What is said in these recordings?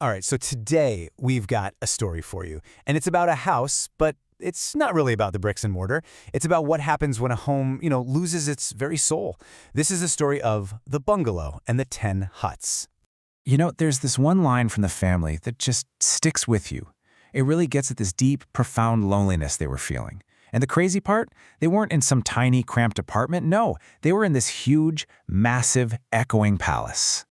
All right, so today we've got a story for you, and it's about a house, but it's not really about the bricks and mortar. It's about what happens when a home, loses its very soul. This is a story of the bungalow and the 10 huts. There's this one line from the family that just sticks with you. It really gets at this deep, profound loneliness they were feeling. And the crazy part, they weren't in some tiny, cramped apartment. No, they were in this huge, massive, echoing palace.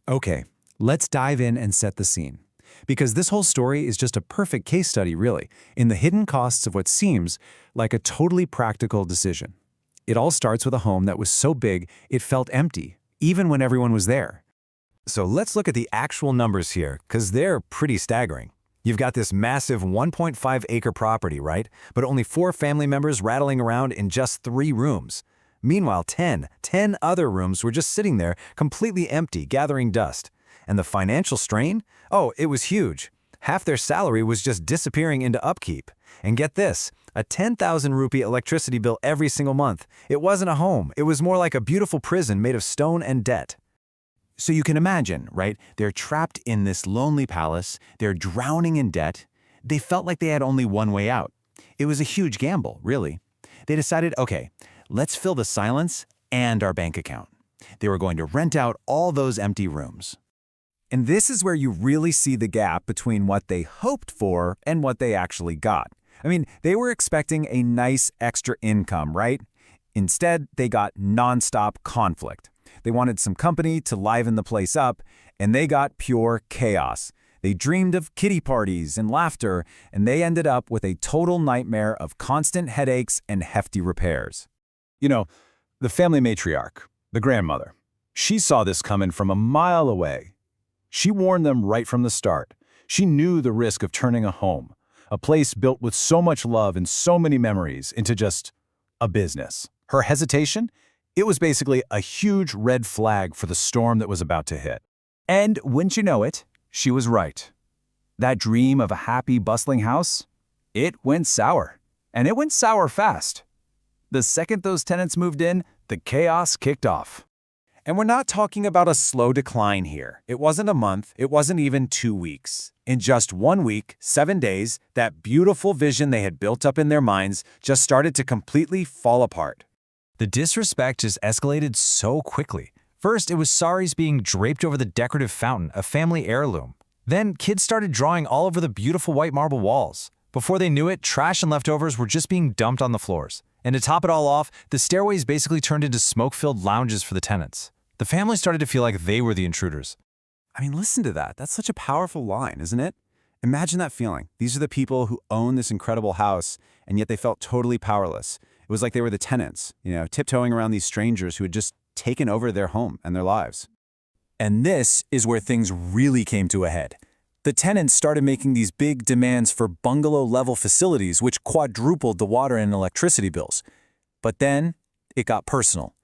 Okay, let's dive in and set the scene. Because this whole story is just a perfect case study, really, in the hidden costs of what seems like a totally practical decision. It all starts with a home that was so big it felt empty, even when everyone was there. So let's look at the actual numbers here, because they're pretty staggering. You've got this massive 1.5-acre property, right? But only 4 family members rattling around in just 3 rooms. Meanwhile, 10 other rooms were just sitting there, completely empty, gathering dust. And the financial strain? Oh, it was huge. Half their salary was just disappearing into upkeep. And get this, a 10,000 rupee electricity bill every single month. It wasn't a home. It was more like a beautiful prison made of stone and debt. So you can imagine, right? They're trapped in this lonely palace. They're drowning in debt. They felt like they had only one way out. It was a huge gamble, really. They decided, okay, let's fill the silence and our bank account. They were going to rent out all those empty rooms. And this is where you really see the gap between what they hoped for and what they actually got. I mean, they were expecting a nice extra income, right? Instead, they got nonstop conflict. They wanted some company to liven the place up, and they got pure chaos. They dreamed of kiddie parties and laughter, and they ended up with a total nightmare of constant headaches and hefty repairs. The family matriarch, the grandmother, she saw this coming from a mile away. She warned them right from the start. She knew the risk of turning a home, a place built with so much love and so many memories, into just a business. Her hesitation? It was basically a huge red flag for the storm that was about to hit. And wouldn't you know it, she was right. That dream of a happy, bustling house, it went sour. And it went sour fast. The second those tenants moved in, the chaos kicked off. And we're not talking about a slow decline here. It wasn't a month. It wasn't even 2 weeks. In just 1 week, 7 days, that beautiful vision they had built up in their minds just started to completely fall apart. The disrespect just escalated so quickly. First, it was saris being draped over the decorative fountain, a family heirloom. Then, kids started drawing all over the beautiful white marble walls. Before they knew it, trash and leftovers were just being dumped on the floors. And to top it all off, the stairways basically turned into smoke-filled lounges for the tenants. The family started to feel like they were the intruders. I mean, listen to that. That's such a powerful line, isn't it? Imagine that feeling. These are the people who own this incredible house, and yet they felt totally powerless. It was like they were the tenants, tiptoeing around these strangers who had just taken over their home and their lives. And this is where things really came to a head. The tenants started making these big demands for bungalow-level facilities, which quadrupled the water and electricity bills. But then, it got personal.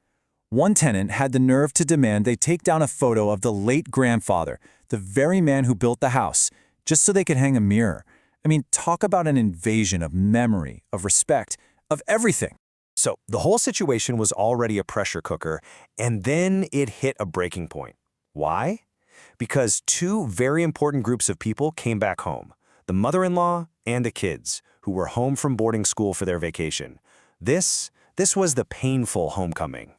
One tenant had the nerve to demand they take down a photo of the late grandfather, the very man who built the house, just so they could hang a mirror. I mean, talk about an invasion of memory, of respect, of everything. So the whole situation was already a pressure cooker, and then it hit a breaking point. Why? Because 2 very important groups of people came back home, the mother-in-law and the kids, who were home from boarding school for their vacation. This was the painful homecoming.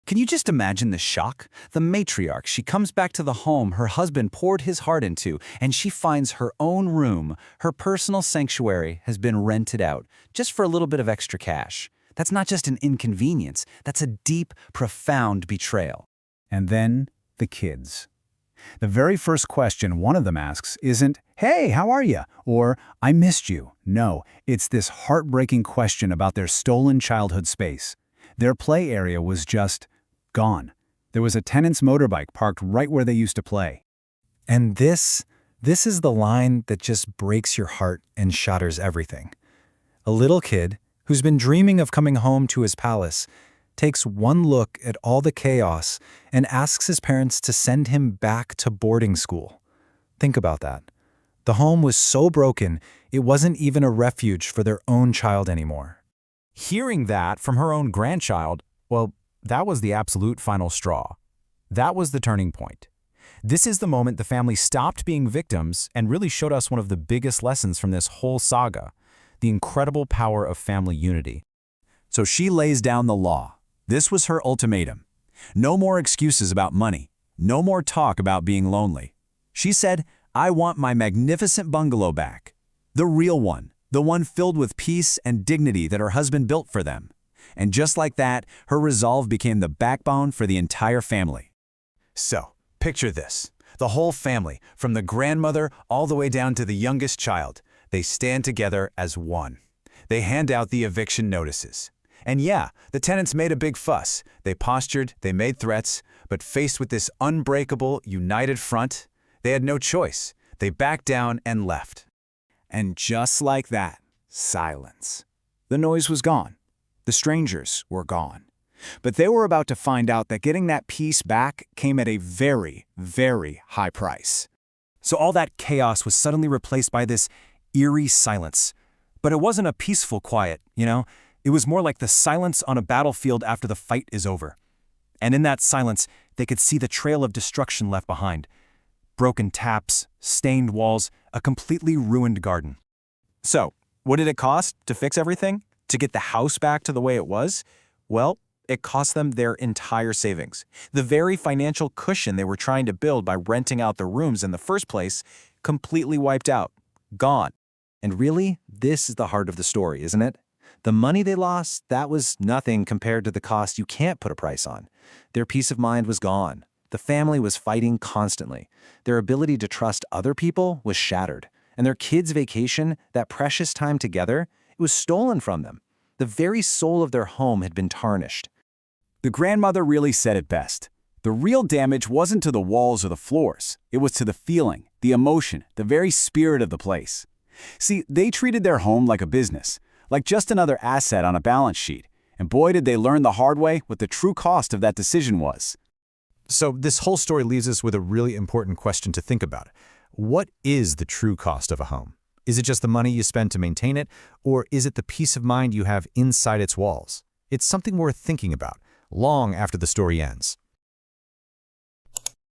Can you just imagine the shock? The matriarch, she comes back to the home her husband poured his heart into, and she finds her own room, her personal sanctuary, has been rented out, just for a little bit of extra cash. That's not just an inconvenience, that's a deep, profound betrayal. And then, the kids. The very first question one of them asks isn't, "Hey, how are you?" or "I missed you." No, it's this heartbreaking question about their stolen childhood space. Their play area was just gone. There was a tenant's motorbike parked right where they used to play. And this is the line that just breaks your heart and shatters everything. A little kid, who's been dreaming of coming home to his palace, takes one look at all the chaos and asks his parents to send him back to boarding school. Think about that. The home was so broken, it wasn't even a refuge for their own child anymore. Hearing that from her own grandchild, well, that was the absolute final straw. That was the turning point. This is the moment the family stopped being victims and really showed us one of the biggest lessons from this whole saga, the incredible power of family unity. So she lays down the law. This was her ultimatum. No more excuses about money. No more talk about being lonely. She said, I want my magnificent bungalow back. The real one, the one filled with peace and dignity that her husband built for them. And just like that, her resolve became the backbone for the entire family. So, picture this. The whole family, from the grandmother all the way down to the youngest child, they stand together as one. They hand out the eviction notices. And yeah, the tenants made a big fuss. They postured, they made threats, but faced with this unbreakable, united front, they had no choice. They backed down and left. And just like that, silence. The noise was gone. The strangers were gone. But they were about to find out that getting that peace back came at a very, very high price. So all that chaos was suddenly replaced by this eerie silence. But it wasn't a peaceful quiet, you know? It was more like the silence on a battlefield after the fight is over. And in that silence, they could see the trail of destruction left behind. Broken taps, stained walls, a completely ruined garden. So, what did it cost to fix everything? To get the house back to the way it was? Well, it cost them their entire savings. The very financial cushion they were trying to build by renting out the rooms in the first place, completely wiped out. Gone. And really, this is the heart of the story, isn't it? The money they lost, that was nothing compared to the cost you can't put a price on. Their peace of mind was gone. The family was fighting constantly. Their ability to trust other people was shattered. And their kids' vacation, that precious time together, it was stolen from them. The very soul of their home had been tarnished. The grandmother really said it best. The real damage wasn't to the walls or the floors. It was to the feeling, the emotion, the very spirit of the place. See, they treated their home like a business, like just another asset on a balance sheet. And boy, did they learn the hard way what the true cost of that decision was. So this whole story leaves us with a really important question to think about. What is the true cost of a home? Is it just the money you spend to maintain it, or is it the peace of mind you have inside its walls? It's something worth thinking about, long after the story ends.